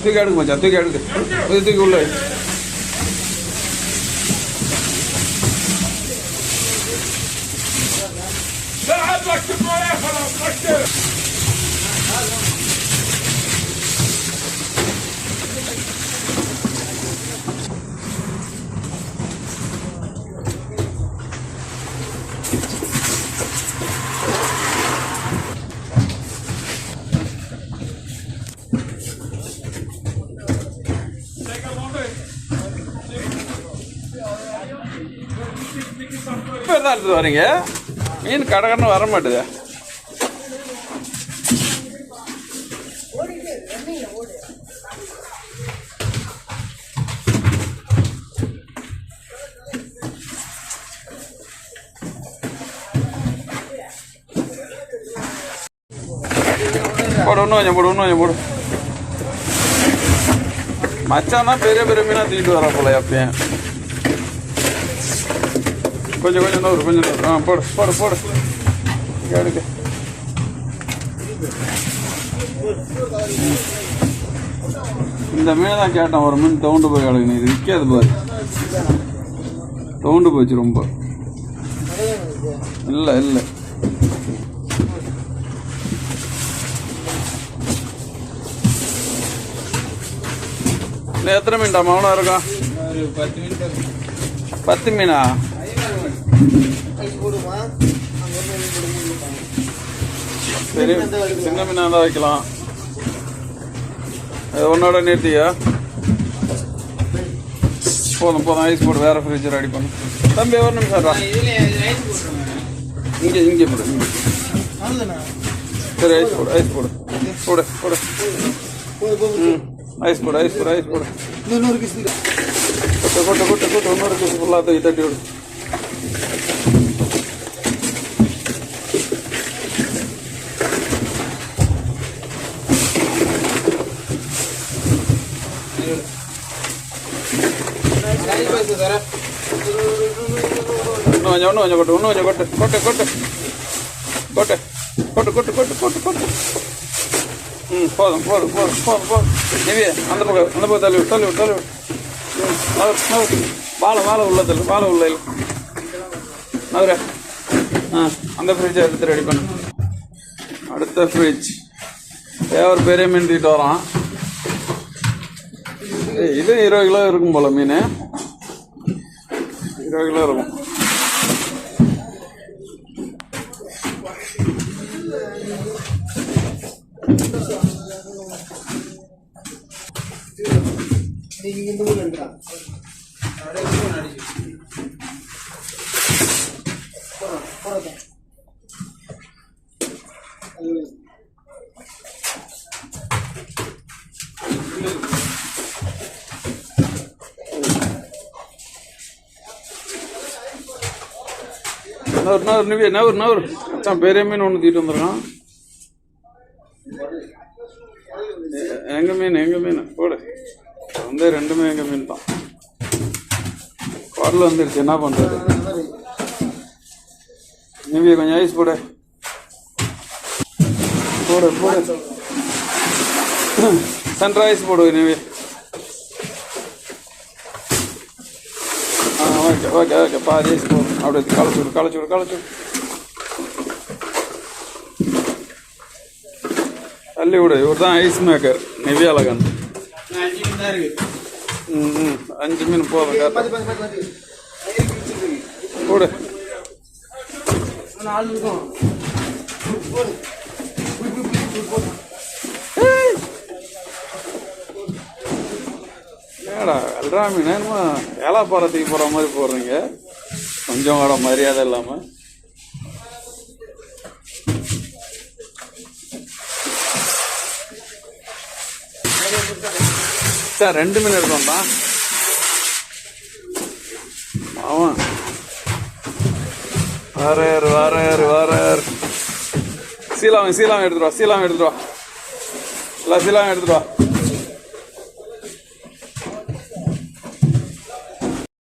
தூக்கி எடுக்கு மச்சான், தூக்கி எடுக்கு, தூக்கி உள்ள. தான் எடுத்துட்டு வரீங்க, மீன் கடற்கன்னு வர மாட்டுது. போடு, இன்னும் கொஞ்சம் போடு, இன்னும் கொஞ்சம் போடு. மச்சான் தான் பெரிய பெரிய மீனாக தூக்கிட்டு வர போல எப்பயும். கொஞ்சம் கொஞ்சம் நூறு, கொஞ்சம் நூறு. போடு போடு போடு, எடுக்க. இந்த மீனை தான் கேட்டேன், ஒரு மீன் தவுண்டு போய் கிடக்குன்னு. இது விற்காது பாரு, தவுண்டு போச்சு ரொம்ப. இல்லை இல்லை, இன்னும் எத்தனை மீன்டா மௌனம் இருக்கும்? 10 மீன். 10 மீனா? சரி, சின்ன மீனாக தான் வைக்கலாம். ஒன்னோட நிறுத்தியா? போதும் போதும், ஐஸ் போடு, வேற ஃப்ரிட்ஜ் ரெடி பண்ணு. தம்பி ஒரு நிமிஷம், இங்கே இங்கே போடு, இங்கே. சரி, ஐஸ் போடு, ஐஸ் போடு, போடு போடு. ஐஸ் போடு, ஐஸ் போடு, ஐஸ் போடு. கொட்டு கொட்டு கொட்டு கொட்டு, இன்னொரு பீஸ் ஃபுல்லாக தூக்கி தட்டி விடு. இன்னும் கொஞ்சம் கொட்டு, இன்னும் கொஞ்சம் கொட்டு கொட்டு கொட்டு கொட்டு கொட்டு கொட்டு கொட்டு கொட்டு கொட்டு. போதும் போதும் போதும் போதும் போதும். நிவி அந்த பக்கம் தள்ளி விடு, தள்ளி விடு, தள்ளி விடு. வாழை வாழை உள்ள தள்ளு, வாழை உள்ள இல்லை நவர. அந்த ஃப்ரிட்ஜை எடுத்து ரெடி பண்ணு. அடுத்த ஃப்ரிட்ஜ் ஒரு பெரிய மீன் தூக்கிட்டு வரான். இது 20 கிலோ இருக்கும் போல மீன், 20 கிலோ இருக்கும். நவர் மச்சான், பெரிய மீன் ஒன்று தூக்கிட்டு வந்துருக்கான். எங்க மீன் போடு. வந்து ரெண்டுமே எங்க மீன் தான். குடல் வந்துருச்சு, என்ன பண்றது? நிவி கொஞ்சம் ஐஸ் போடு, போடு போடு. சென்டர் ஐஸ் போடு நிவி. ஓகே ஓகே ஓகே, பாதி ஐஸ் போடு. அப்படியே களைச்சு விடு, களைச்சு விடு, களைச்சு விடு. தள்ளி விடு. இவர் தான் ஐஸ் மேக்கர் நிவி அழகன். 5 மீன் போதும். போடு. ஏடா அல்ரா மீன் என்னமோ ஏலா பாரத்துக்கு போகிற மாதிரி போடுறீங்க, கொஞ்சம் கூட மரியாதை இல்லாமல். சார் 2 மீன் எடுத்தோம்டா அவன். வாராரு சீலாவை எடுத்துருவா, எல்லாம் சீலாவை எடுத்துருவா.